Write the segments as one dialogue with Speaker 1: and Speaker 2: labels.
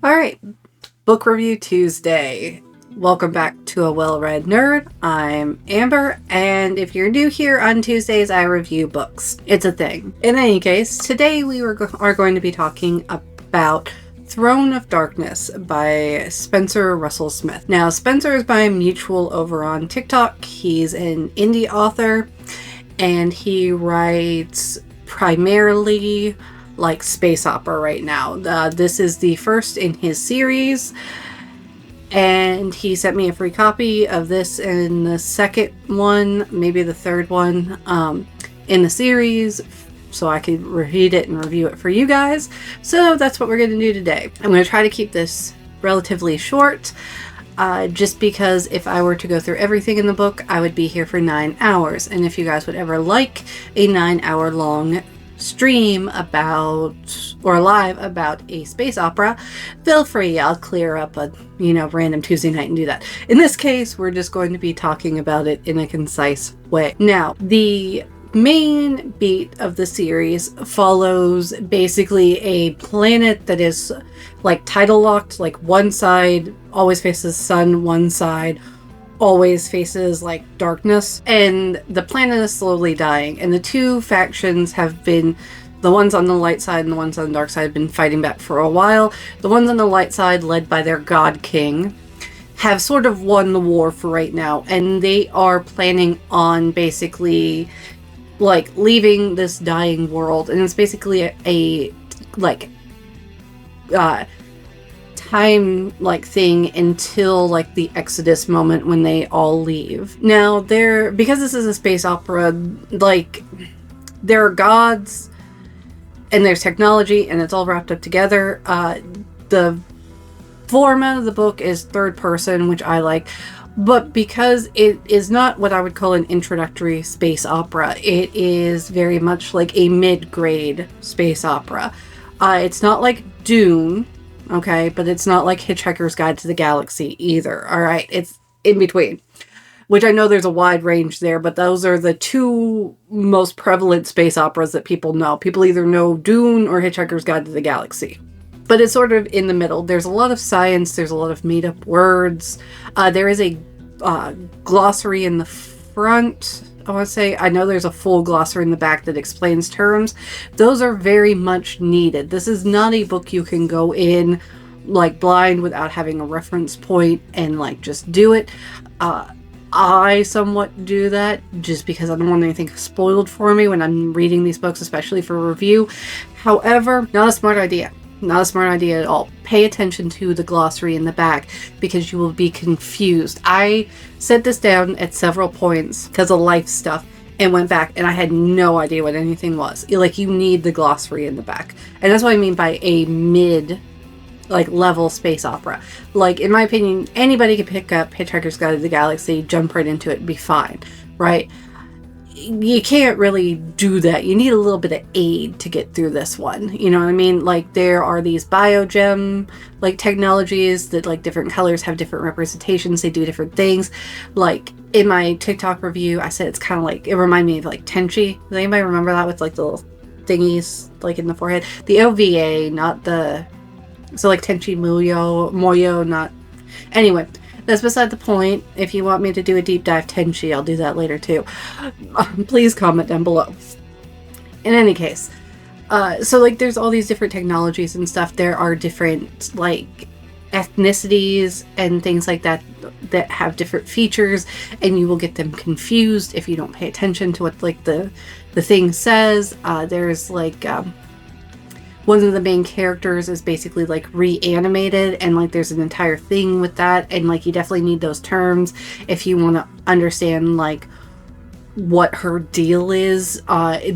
Speaker 1: All right, Book Review Tuesday. Welcome back to A Well-Read Nerd. I'm Amber, and if you're new here on Tuesdays, I review books. It's a thing. In any case, today we are going to be talking about Throne of Darkness by Spencer Russell Smith. Now, Spencer is by mutual over on TikTok. He's an indie author, and he writes primarily like space opera right now. This is the first in his series, and he sent me a free copy of this and the second one, maybe the third one, in the series, so I could read it and review it for you guys. So that's what we're going to do today. I'm going to try to keep this relatively short, just because if I were to go through everything in the book, I would be here for 9 hours. And if you guys would ever like a 9-hour long stream about or live about a space opera, feel free. I'll clear up a random Tuesday night and do that. In this case, we're just going to be talking about it in a concise way. Now, the main beat of the series follows basically a planet that is like tidal locked, like one side always faces sun, one side always faces like darkness, and the planet is slowly dying, and the two factions have been, the ones on the light side and the ones on the dark side, have been fighting back for a while. The ones on the light side, led by their god king, have sort of won the war for right now, and they are planning on basically like leaving this dying world, and it's basically a time like thing until like the Exodus moment when they all leave. Now, because this is a space opera, like there are gods and there's technology and it's all wrapped up together. The format of the book is third person, which I like, but because it is not what I would call an introductory space opera, it is very much like a mid-grade space opera. It's not like Dune, okay, but it's not like Hitchhiker's Guide to the Galaxy either, all right? It's in between, which I know there's a wide range there, but those are the two most prevalent space operas that people know. People either know Dune or Hitchhiker's Guide to the Galaxy. But it's sort of in the middle. There's a lot of science, there's a lot of made-up words. There is a glossary in the front, I want to say. I know there's a full glossary in the back that explains terms. Those are very much needed. This is not a book you can go in like blind without having a reference point and like just do it. I somewhat do that just because I don't want anything spoiled for me when I'm reading these books, especially for review. However, not a smart idea. Not a smart idea at all. Pay attention to the glossary in the back because you will be confused. I set this down at several points because of life stuff and went back and I had no idea what anything was. Like, you need the glossary in the back. And that's what I mean by a level space opera. Like, in my opinion, anybody could pick up Hitchhiker's Guide to the Galaxy, jump right into it and be fine, right? You can't really do that. You need a little bit of aid to get through this one. You know what I mean? Like, there are these biogem like technologies that like different colors have different representations. They do different things. Like in my TikTok review, I said it's kind of like, it reminded me of like Tenchi. Does anybody remember that with like the little thingies like in the forehead? The OVA, not the, so like Tenchi Moyo, not, anyway. That's beside the point. If you want me to do a deep dive Tenchi, I'll do that later too. Please comment down below. In any case, so like there's all these different technologies and stuff. There are different like ethnicities and things like that that have different features, and you will get them confused if you don't pay attention to what like the thing says. There's like one of the main characters is basically like reanimated, and like there's an entire thing with that, and like you definitely need those terms if you want to understand like what her deal is.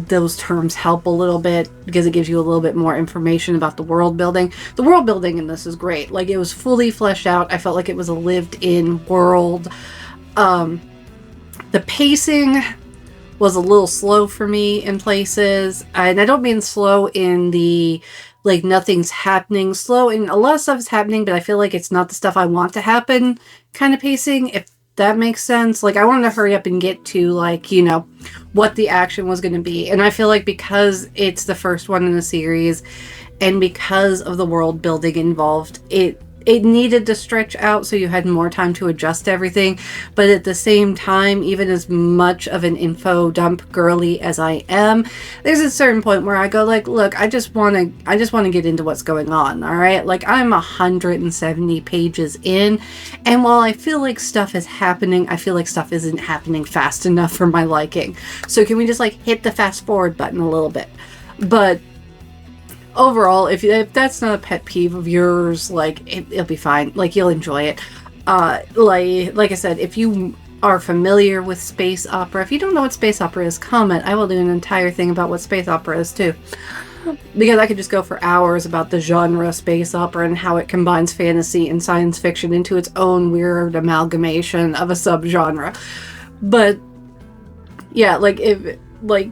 Speaker 1: Those terms help a little bit because it gives you a little bit more information about the world building. The world building in this is great. Like, it was fully fleshed out. I felt like it was a lived in world. The pacing was a little slow for me in places, and I don't mean slow in the like nothing's happening. Slow in a lot of stuff is happening, but I feel like it's not the stuff I want to happen kind of pacing, if that makes sense. Like, I wanted to hurry up and get to like, you know, what the action was going to be, and I feel like because it's the first one in the series and because of the world building involved, it needed to stretch out so you had more time to adjust to everything. But at the same time, even as much of an info dump girly as I am, there's a certain point where I go like, look, I just want to get into what's going on. All right. Like, I'm 170 pages in. And while I feel like stuff is happening, I feel like stuff isn't happening fast enough for my liking. So can we just like hit the fast forward button a little bit? But overall, if that's not a pet peeve of yours, like, it'll be fine. Like, you'll enjoy it. Like I said, if you are familiar with space opera, if you don't know what space opera is, comment. I will do an entire thing about what space opera is too, because I could just go for hours about the genre space opera and how it combines fantasy and science fiction into its own weird amalgamation of a subgenre. But yeah, like, if like,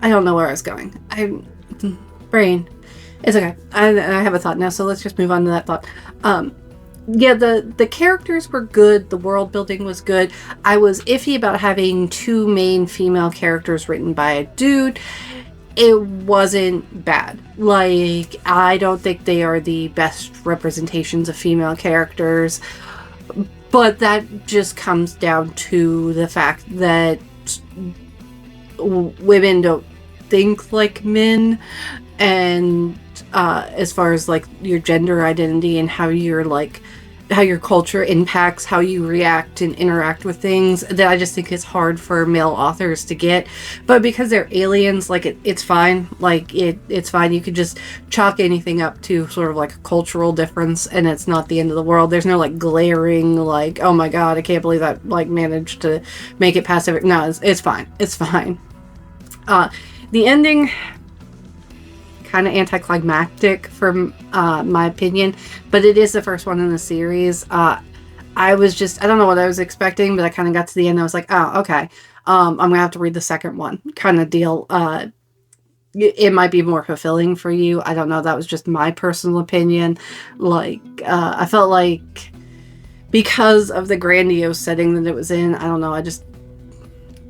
Speaker 1: I don't know where I was going. Brain. It's okay. I have a thought now, so let's just move on to that thought. Yeah, the characters were good. The world building was good. I was iffy about having two main female characters written by a dude. It wasn't bad. Like, I don't think they are the best representations of female characters, but that just comes down to the fact that women don't think like men. And as far as like your gender identity and how your culture impacts how you react and interact with things, that I just think is hard for male authors to get. But because they're aliens, like, it's fine. Like, it's fine. You could just chalk anything up to sort of like a cultural difference, and it's not the end of the world. There's no like glaring like, oh my god, I can't believe that like managed to make it past every. No, it's fine. It's fine. The ending, kind of anticlimactic from my opinion, but it is the first one in the series. I don't know what I was expecting, but I kind of got to the end and I was like, oh, okay, I'm gonna have to read the second one kind of deal. It might be more fulfilling for you. I don't know. That was just my personal opinion. Like, I felt like because of the grandiose setting that it was in, I don't know. I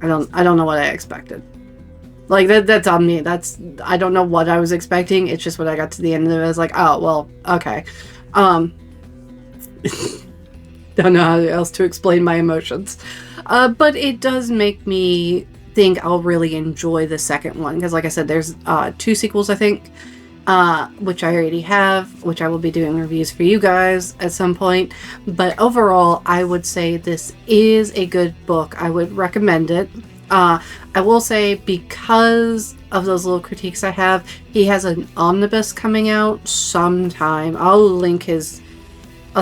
Speaker 1: don't know what I expected. Like, that's on me. I don't know what I was expecting. It's just when I got to the end of it, I was like, oh, well, okay. Don't know how else to explain my emotions. But it does make me think I'll really enjoy the second one. Because like I said, there's 2 sequels, I think, which I already have, which I will be doing reviews for you guys at some point. But overall, I would say this is a good book. I would recommend it. I will say, because of those little critiques I have, he has an omnibus coming out sometime. I'll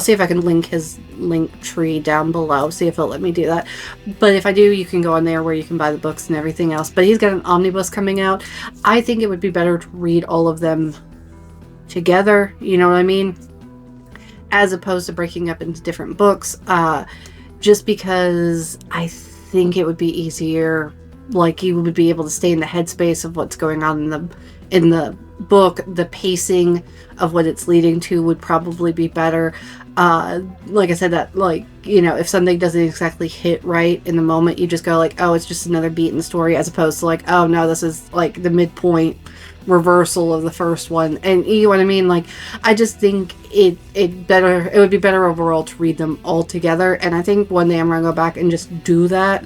Speaker 1: see if I can link his link tree down below, see if it'll let me do that. But if I do, you can go on there where you can buy the books and everything else. But he's got an omnibus coming out. I think it would be better to read all of them together, you know what I mean? As opposed to breaking up into different books, just because I think it would be easier. Like, you would be able to stay in the headspace of what's going on in the book. The pacing of what it's leading to would probably be better. Like I said, that, like, you know, if something doesn't exactly hit right in the moment, you just go like, oh, it's just another beat in the story, as opposed to like, oh no, this is like the midpoint reversal of the first one. And you know what I mean? Like, I just think it would be better overall to read them all together. And I think one day I'm gonna go back and just do that,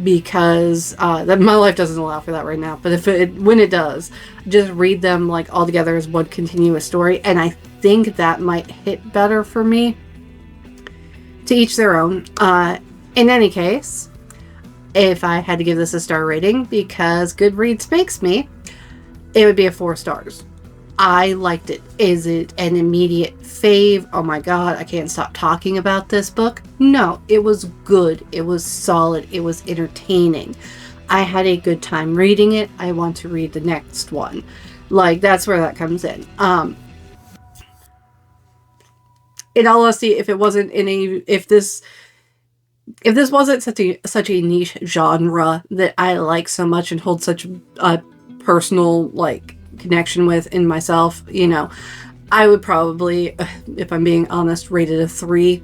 Speaker 1: because that my life doesn't allow for that right now. But when it does, just read them like all together as one continuous story, and I think that might hit better for me. To each their own. In any case, if I had to give this a star rating, because Goodreads makes me, it would be a 4 stars. I liked it. Is it an immediate fave? Oh my god, I can't stop talking about this book. No, it was good. It was solid. It was entertaining. I had a good time reading it. I want to read the next one. Like, that's where that comes in. In all honesty, if this wasn't such a niche genre that I like so much and hold such a personal, like, connection with in myself, you know, I would probably, if I'm being honest, rate it a 3.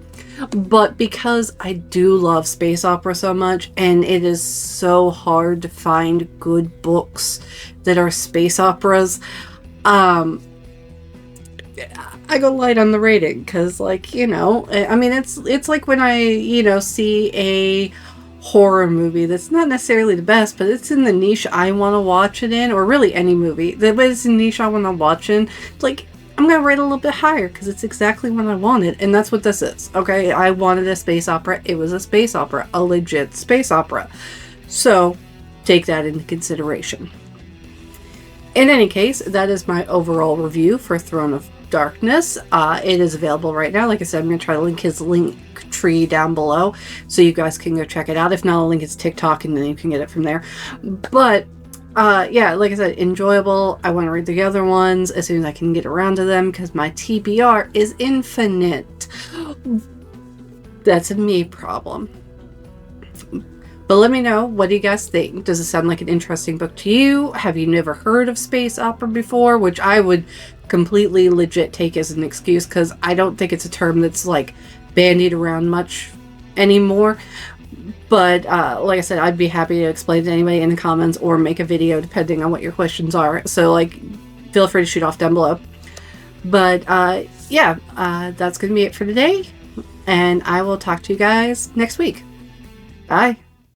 Speaker 1: But because I do love space opera so much, and it is so hard to find good books that are space operas, I go light on the rating because, like, you know, I mean, it's like when I, you know, see a horror movie that's not necessarily the best, but it's in the niche I want to watch it in, or really any movie that is in the niche I want to watch in. Like, I'm gonna rate it a little bit higher because it's exactly what I wanted, and that's what this is. Okay, I wanted a space opera. It was a space opera, a legit space opera. So take that into consideration. In any case, that is my overall review for Throne of Darkness. It is available right now. Like I said, I'm going to try to link his link tree down below so you guys can go check it out. If not, I'll link his TikTok and then you can get it from there. But yeah, like I said, enjoyable. I want to read the other ones as soon as I can get around to them because my TBR is infinite. That's a me problem. But let me know, what do you guys think? Does it sound like an interesting book to you? Have you never heard of space opera before? Which I would completely legit take as an excuse because I don't think it's a term that's like bandied around much anymore. But like I said, I'd be happy to explain to anybody in the comments or make a video depending on what your questions are. So like, feel free to shoot off down below. But yeah, that's going to be it for today. And I will talk to you guys next week. Bye.